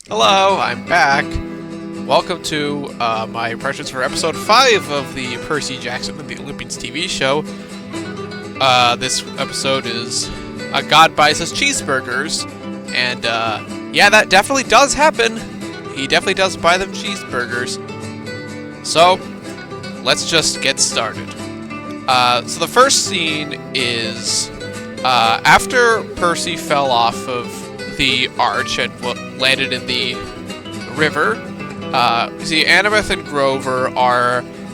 Hello, I'm back. Welcome to my impressions for episode 5 of the Percy Jackson and the Olympians TV show. This episode is a god buys us cheeseburgers, and yeah, that definitely does happen. He definitely does buy them cheeseburgers. So, let's just get started. So the first scene is after Percy fell off of the arch and landed in the river. You see, Annabeth and Grover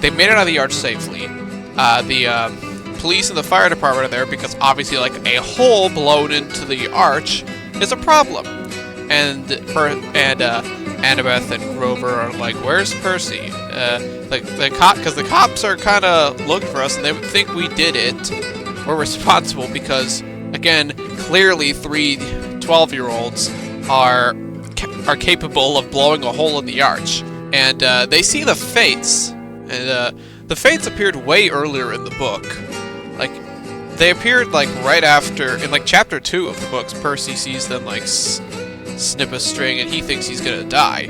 they made it out of the arch safely. The police and the fire department are there because obviously, like, a hole blown into the arch is a problem. And Annabeth and Grover are like, "Where's Percy?" Because the cops are kind of looking for us, and they think we did it. We're responsible because, again, clearly 3 12-year-olds are capable of blowing a hole in the arch. And they see the Fates. And the Fates appeared way earlier in the book. Like, they appeared, like, right after, in, like, chapter 2 of the books. Percy sees them, like, snip a string, and he thinks he's gonna die.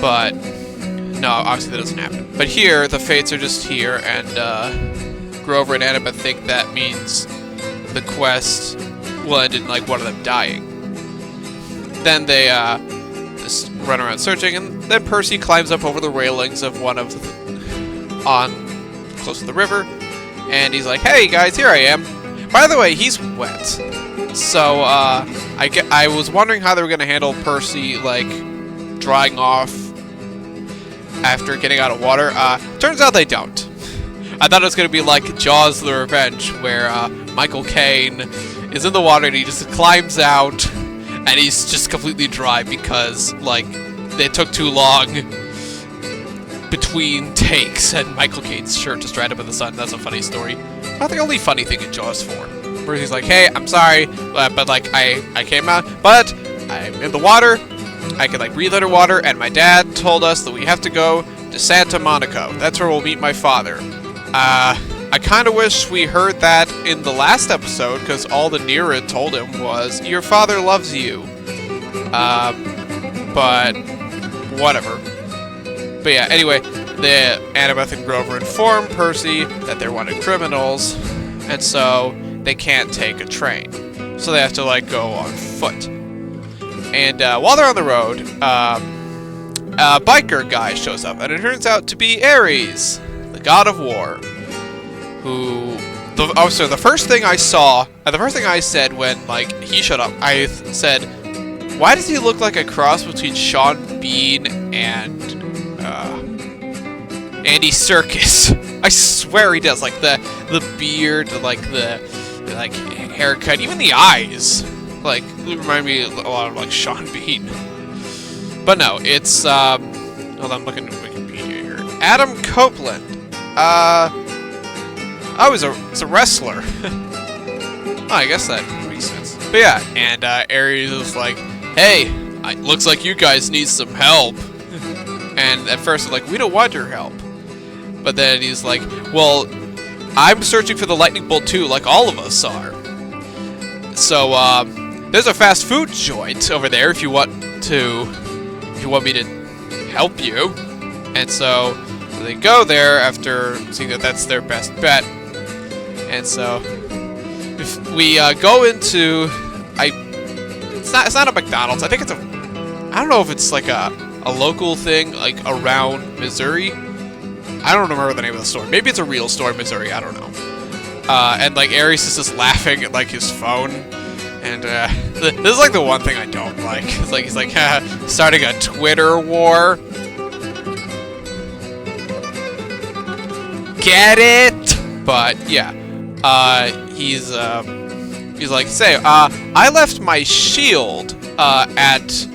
But no, obviously that doesn't happen. But here, the Fates are just here, and Grover and Annabeth think that means the quest will end in, like, one of them dying. Then they just run around searching, and then Percy climbs up over the railings of one of close to the river, and he's like, "Hey guys, here I am." By the way, he's wet. So I was wondering how they were gonna handle Percy, like, drying off after getting out of water. Turns out they don't. I thought it was gonna be like Jaws: The Revenge, where Michael Caine is in the water and he just climbs out and he's just completely dry because, like, they took too long between takes and Michael Caine's shirt just dried up in the sun. That's a funny story. Not the only funny thing in Jaws 4. Where he's like, "Hey, I'm sorry, but like, I came out, but I'm in the water. I can, like, breathe underwater, and my dad told us that we have to go to Santa Monica. That's where we'll meet my father." I kind of wish we heard that in the last episode, because all the Nira told him was, "Your father loves you." But whatever. But yeah, anyway, the Annabeth and Grover inform Percy that they're wanted criminals, and so they can't take a train. So they have to, like, go on foot. And while they're on the road, a biker guy shows up, and it turns out to be Ares, the god of war. The first thing I saw, the first thing I said when, like, he showed up, I said, "Why does he look like a cross between Sean Bean and Andy Serkis?" I swear he does. Like, the beard, like the haircut, even the eyes, like, remind me a lot of, like, Sean Bean. But no, it's hold on, I'm looking at Wikipedia here. Adam Copeland. Oh, he's a wrestler. Oh, I guess that makes sense. But yeah, and Ares is like, "Hey, looks like you guys need some help." And at first, like, "We don't want your help." But then he's like, "Well, I'm searching for the lightning bolt too, like all of us are. So, there's a fast food joint over there if you want me to help you." And so they go there after seeing that that's their best bet. And so if we go into, it's not a McDonald's. I think I don't know if it's like a local thing, like, around Missouri. I don't remember the name of the store. Maybe it's a real store in Missouri. I don't know. And, like, Ares is just laughing at, like, his phone. And this is, like, the one thing I don't like. It's like he's like starting a Twitter war. Get it? But yeah, he's like, "Say, I left my shield at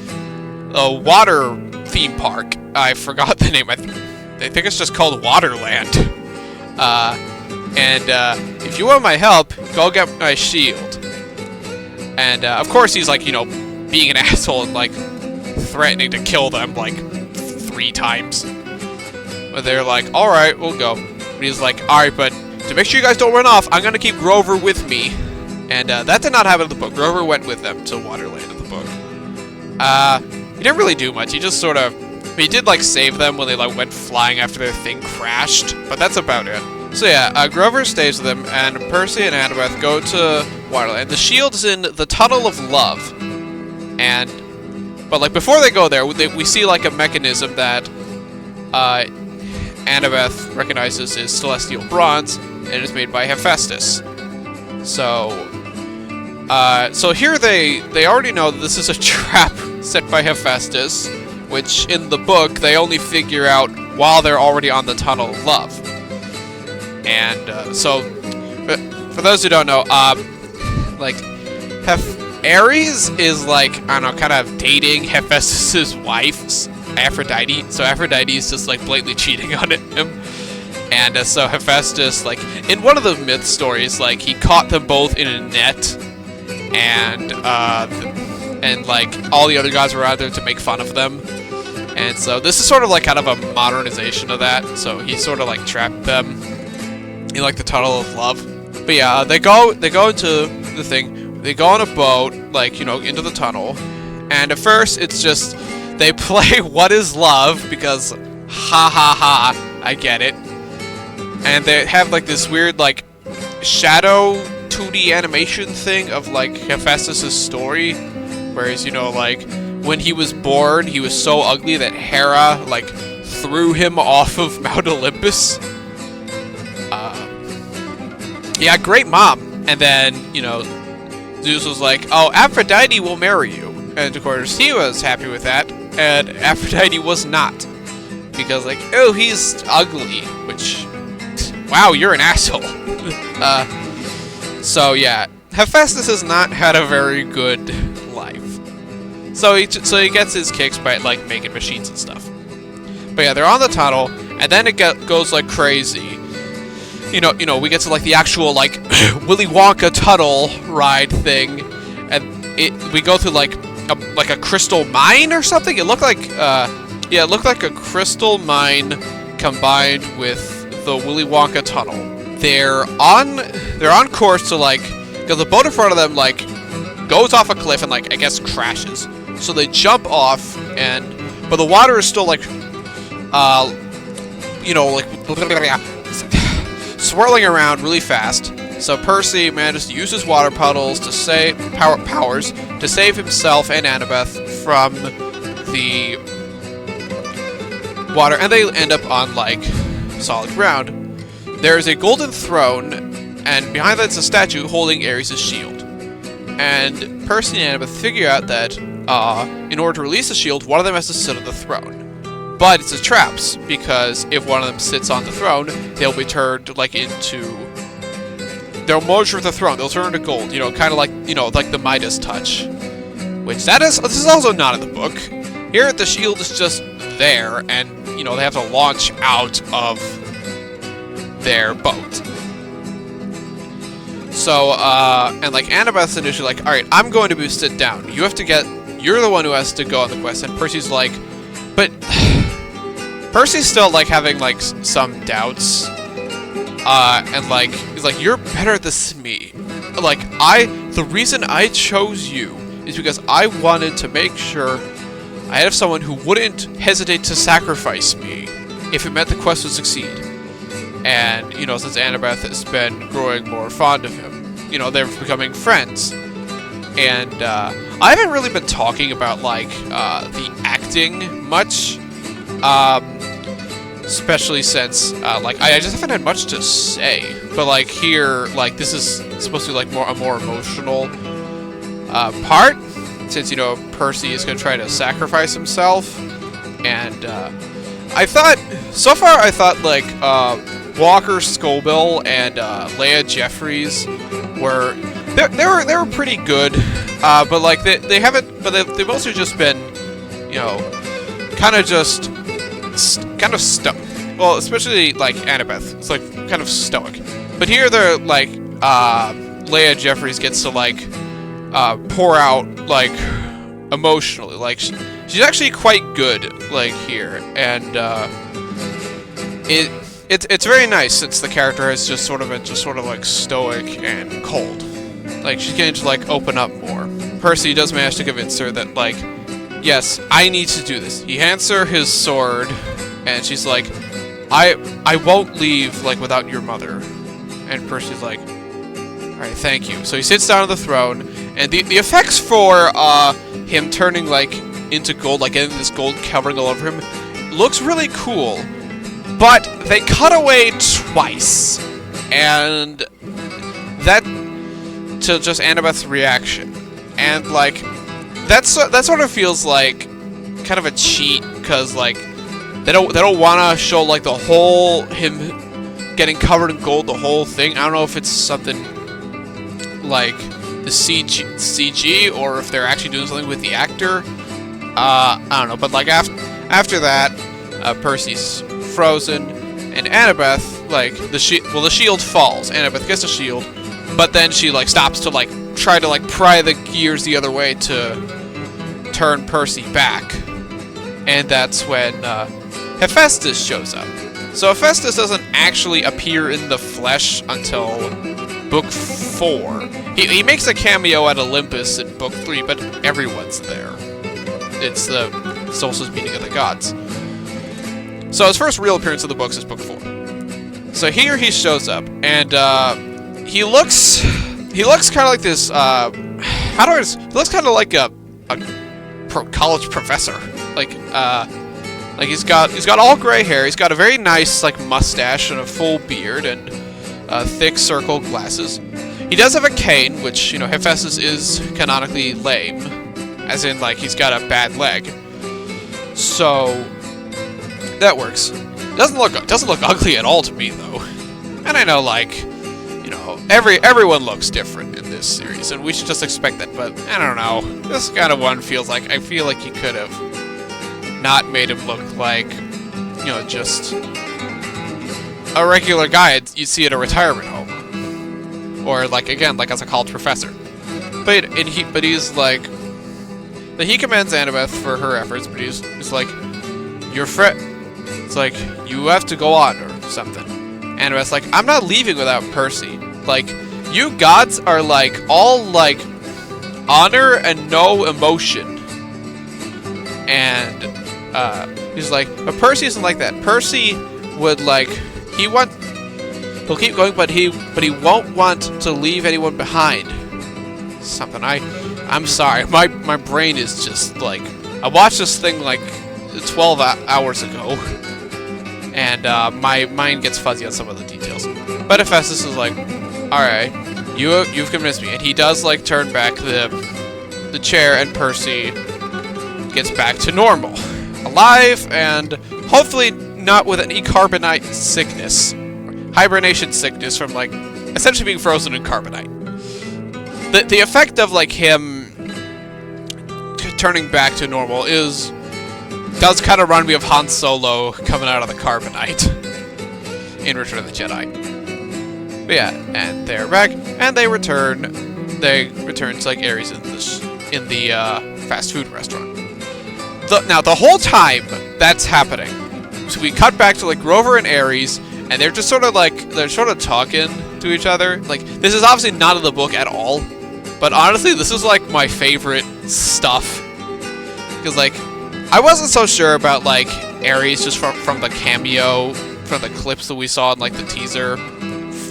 a water theme park. I forgot the name. I think it's just called Waterland. And if you want my help, go get my shield." And of course he's, like, you know, being an asshole and, like, threatening to kill them, like, 3 times. But they're like, "All right, we'll go." And he's like, "All right, but to make sure you guys don't run off, I'm gonna keep Grover with me." And that did not happen in the book. Grover went with them to Waterland in the book. he didn't really do much. He just sort of, he did like save them when they like went flying after their thing crashed, but that's about it. So yeah, Grover stays with them, and Percy and Annabeth go to Waterland. The shield is in the Tunnel of Love, but like before they go there, we see like a mechanism that Annabeth recognizes is celestial bronze, and it is made by Hephaestus. So here they already know that this is a trap set by Hephaestus, which in the book they only figure out while they're already on the Tunnel of Love. And so, for those who don't know, like Ares is like, I don't know, kind of dating Hephaestus's wife, Aphrodite. So Aphrodite is just like blatantly cheating on him. And so Hephaestus, like in one of the myth stories, like he caught them both in a net, and like all the other guys were out there to make fun of them. And so this is sort of like kind of a modernization of that. So he sort of like trapped them in like the Tunnel of Love. But yeah, they go into the thing. They go on a boat, like, you know, into the tunnel. And at first it's just they play What Is Love, because ha ha ha, I get it. And they have like this weird like shadow 2D animation thing of like Hephaestus' story, whereas, you know, like when he was born, he was so ugly that Hera like threw him off of Mount Olympus. Yeah, great mom. And then, you know, Zeus was like, oh, Aphrodite will marry you. And of course, he was happy with that. And Aphrodite was not. Because, like, oh, he's ugly. Which, wow, you're an asshole. So, yeah. Hephaestus has not had a very good life. So he gets his kicks by, like, making machines and stuff. But yeah, they're on the tunnel. And then it goes, like, crazy. You know, we get to like the actual like Willy Wonka tunnel ride thing, and we go through like a crystal mine or something. It looked like it looked like a crystal mine combined with the Willy Wonka tunnel. They're on course to like, because the boat in front of them like goes off a cliff and like I guess crashes. So they jump off, but the water is still like you know, like swirling around really fast. So Percy manages to use his water puddles to save himself and Annabeth from the water, and they end up on like solid ground. There is a golden throne, and behind that's a statue holding Ares' shield. And Percy and Annabeth figure out that in order to release the shield, one of them has to sit on the throne. But it's a traps, because if one of them sits on the throne, they'll be turned like they'll merge with the throne. They'll turn into gold, you know, kind of like, you know, like the Midas touch. Which this is also not in the book. Here the shield is just there, and, you know, they have to launch out of their boat. So, and like Annabeth's initially like, alright, I'm going to sit down. You're the one who has to go on the quest. And Percy's like, but Percy's still like having like some doubts, and like he's like, you're better at this than me. Like the reason I chose you is because I wanted to make sure I had someone who wouldn't hesitate to sacrifice me if it meant the quest would succeed. And, you know, since Annabeth has been growing more fond of him, you know, they're becoming friends. And I haven't really been talking about like the acting much. Especially since, like, I just haven't had much to say. But, like, here, like, this is supposed to be, like, a more emotional part. Since, you know, Percy is going to try to sacrifice himself. And, so far, I thought, like, Walker Scobell and Leia Jeffries were, they were pretty good. But, like, they've mostly just been, you know, kind of stoic. Well, especially like Annabeth, it's like kind of stoic. But here they're like, Leia Jeffries gets to like pour out like emotionally. Like she's actually quite good like here, and it's very nice since the character has just sort of like stoic and cold. Like she's getting to like open up more. Percy does manage to convince her that like, yes, I need to do this. He hands her his sword, and she's like, I won't leave, like, without your mother. And Percy's like, alright, thank you. So he sits down on the throne, and the effects for him turning, like, into gold, like getting this gold covering all over him, looks really cool. But they cut away twice. And that to just Annabeth's reaction. And, like, that sort of feels like kind of a cheat, because, like, they don't want to show, like, the whole him getting covered in gold, the whole thing. I don't know if it's something like the CG or if they're actually doing something with the actor. I don't know, but, like, after that, Percy's frozen, and Annabeth, like, the shield falls. Annabeth gets the shield, but then she, like, stops to, like, try to, like, pry the gears the other way to turn Percy back. And that's when Hephaestus shows up. So Hephaestus doesn't actually appear in the flesh until book 4. He makes a cameo at Olympus in book 3, but everyone's there. It's the solstice meeting of the gods. So his first real appearance in the books is book 4. So here he shows up, and he looks kind of like this. He looks kind of like a college professor. Like he's got all gray hair. He's got a very nice, like, mustache and a full beard and thick circle glasses. He does have a cane, which, you know, Hephaestus is canonically lame, as in, like, he's got a bad leg. So that works. Doesn't look ugly at all to me, though. And I know, like, you know, everyone looks different in this series, and we should just expect that. But I don't know. This kind of one feels like, I feel like you could have not made him look like, you know, just a regular guy you'd see at a retirement home, or, like, again, like as a college professor. But he's like, he commends Annabeth for her efforts, but he's like, your friend. It's like, you have to go on or something. Annabeth's like, I'm not leaving without Percy. Like, you gods are, like, all, like, honor and no emotion. And he's like, but Percy isn't like that. Percy would, like, he'll keep going, but he won't want to leave anyone behind. Something. I'm sorry. My brain is just, like, I watched this thing, like, 12 hours ago, and my mind gets fuzzy on some of the details. But Hephaestus is like, alright, you've convinced me. And he does, like, turn back the chair, and Percy gets back to normal. Alive, and hopefully not with any carbonite sickness. Hibernation sickness from, like, essentially being frozen in carbonite. The effect of, like, him turning back to normal does kind of remind me of Han Solo coming out of the carbonite in Return of the Jedi. But yeah, and they're back, and they return to, like, Ares in the fast food restaurant. Now, the whole time that's happening, so we cut back to, like, Grover and Ares, and they're just sort of, like, they're sort of talking to each other. Like, this is obviously not in the book at all, but honestly, this is, like, my favorite stuff. Because, like, I wasn't so sure about, like, Ares just from the cameo, from the clips that we saw in, like, the teaser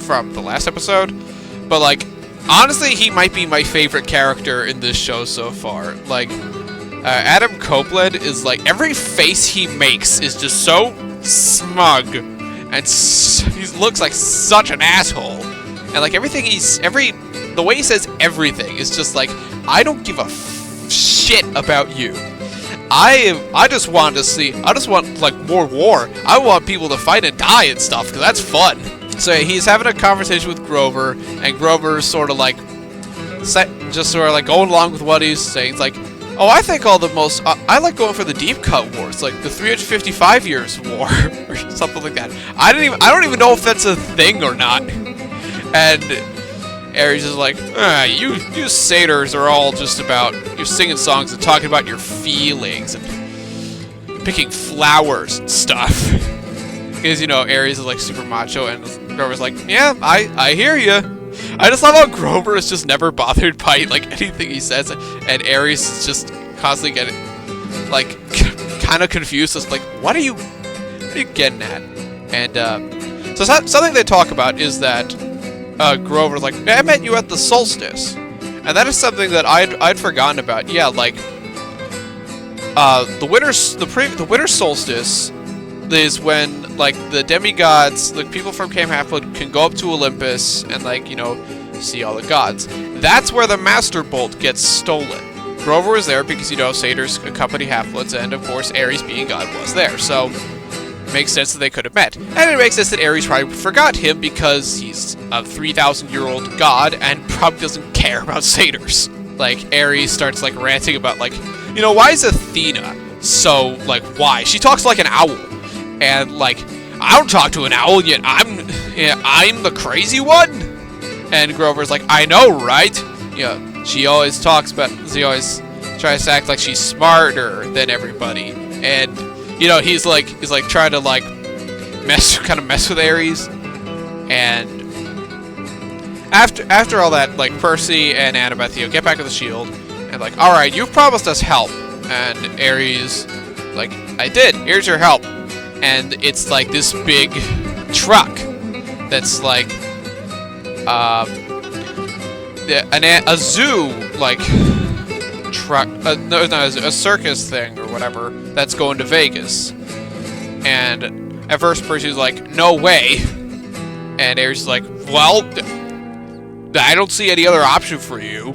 from the last episode. But, like, honestly, he might be my favorite character in this show so far. Like, Adam Copeland is, like, every face he makes is just so smug, and he looks like such an asshole. And, like, the way he says everything is just like, I don't give a shit about you. I just want, like, more war. I want people to fight and die and stuff, because that's fun. So he's having a conversation with Grover, and Grover's sort of, like, just sort of, like, going along with what he's saying. It's like, oh, I think I like going for the deep cut wars, like the 355 years war, or something like that. I don't even know if that's a thing or not. And Ares is like, you satyrs are all just about, you're singing songs and talking about your feelings and picking flowers and stuff. Because, you know, Ares is, like, super macho, and Grover's like, yeah, I hear you. I just love how Grover is just never bothered by, like, anything he says, and Ares is just constantly like, kind of confused. It's like, what are you getting at? And, so something they talk about is that, Grover's like, I met you at the solstice. And that is something that I'd forgotten about. Yeah, like, the winter solstice is when, like, the demigods, the people from Camp Half-Blood can go up to Olympus and, like, you know, see all the gods. That's where the Master Bolt gets stolen. Grover was there because, you know, satyrs accompany Half-Bloods, and, of course, Ares, being god, was there. So, it makes sense that they could have met. And it makes sense that Ares probably forgot him because he's a 3,000-year-old god and probably doesn't care about satyrs. Like, Ares starts, like, ranting about, like, you know, why is Athena so, like, why? She talks like an owl. And, like, I don't talk to an owl, yet I'm the crazy one? And Grover's like, I know, right? Yeah, she always tries to act like she's smarter than everybody. And, you know, he's trying to, like, mess with Ares. And after all that, like, Percy and Annabeth, you know, get back to the shield. And, like, alright, you've promised us help. And Ares, like, I did. Here's your help. And it's like this big truck that's like a zoo like truck, a circus thing or whatever that's going to Vegas. And at first Percy's like, no way. And Ares is like, well, I don't see any other option for you.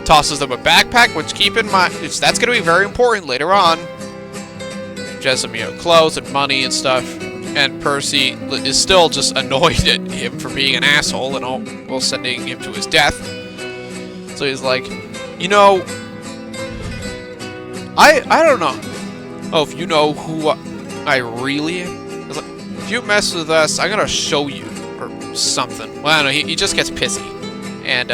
Tosses them a backpack, which keep in mind, that's going to be very important later on. Has some, you know, clothes and money and stuff, and Percy is still just annoyed at him for being an asshole and all, while sending him to his death. So he's like, you know, I don't know. Oh, if you know who I really am, like, if you mess with us, I'm gonna show you or something. Well, I don't know. He just gets pissy, and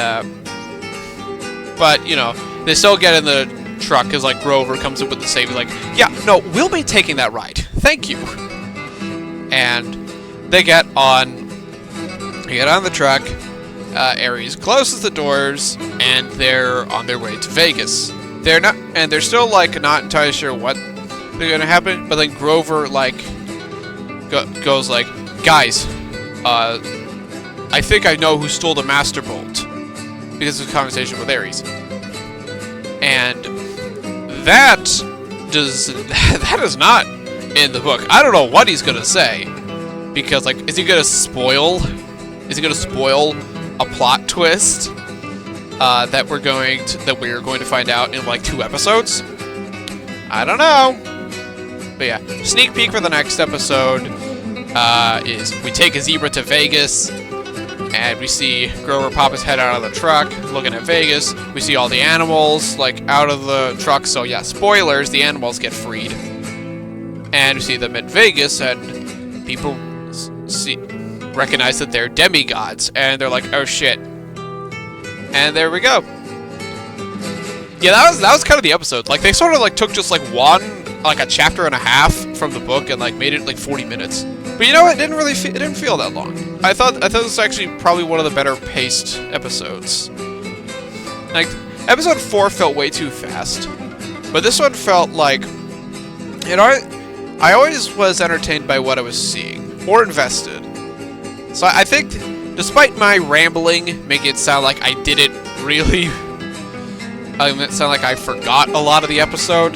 but you know, they still get in the truck because, like, Grover comes up with the save. Like, yeah, no, we'll be taking that ride. Thank you. And they get on the truck. Ares closes the doors, and they're on their way to Vegas. They're still, like, not entirely sure what they're gonna happen. But then Grover, like, goes like, guys, I think I know who stole the Master Bolt, because of the conversation with Ares. And that is not in the book. I don't know what he's gonna say, because, like, is he gonna spoil a plot twist that we're going to find out in, like, 2 episodes? I don't know. But yeah, sneak peek for the next episode is we take a zebra to Vegas. And we see Grover pop his head out of the truck, looking at Vegas. We see all the animals, like, out of the truck. So, yeah, spoilers, the animals get freed. And we see them in Vegas, and people recognize that they're demigods. And they're like, oh, shit. And there we go. Yeah, that was kind of the episode. Like, they sort of, like, took just, like, a chapter and a half from the book and, like, made it, like, 40 minutes. But you know what? It didn't feel that long. I thought this was actually probably one of the better paced episodes. Like, episode 4 felt way too fast, but this one felt like, you know, I always was entertained by what I was seeing or invested. So I think, despite my rambling, making it sound like I didn't really, it sound like I forgot a lot of the episode.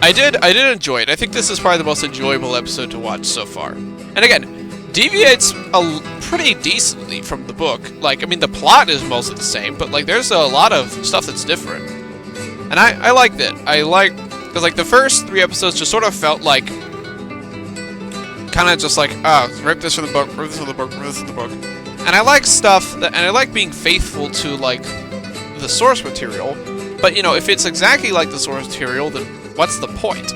I did enjoy it. I think this is probably the most enjoyable episode to watch so far. And again, deviates pretty decently from the book. Like, I mean, the plot is mostly the same, but, like, there's a lot of stuff that's different. And I liked it. Because, like, the first 3 episodes just sort of felt like, kind of just like, oh, rip this from the book, rip this from the book, rip this from the book. And I like stuff, and I like being faithful to, like, the source material. But, you know, if it's exactly like the source material, then what's the point?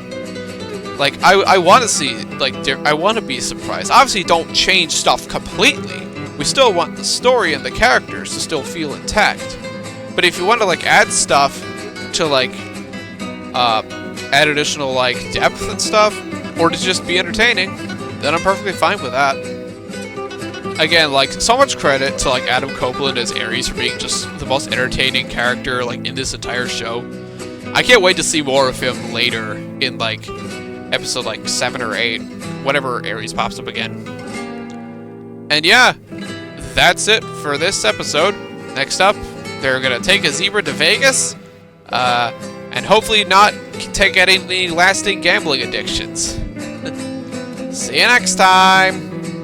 Like, I want to see, like, I want to be surprised. Obviously, don't change stuff completely. We still want the story and the characters to still feel intact. But if you want to, like, add stuff to, like, add additional, like, depth and stuff, or to just be entertaining, then I'm perfectly fine with that. Again, like, so much credit to, like, Adam Copeland as Ares for being just the most entertaining character, like, in this entire show. I can't wait to see more of him later in, like, episode, like, 7 or 8, whenever Ares pops up again. And yeah, that's it for this episode. Next up, they're gonna take a zebra to Vegas, and hopefully not take any lasting gambling addictions. See you next time!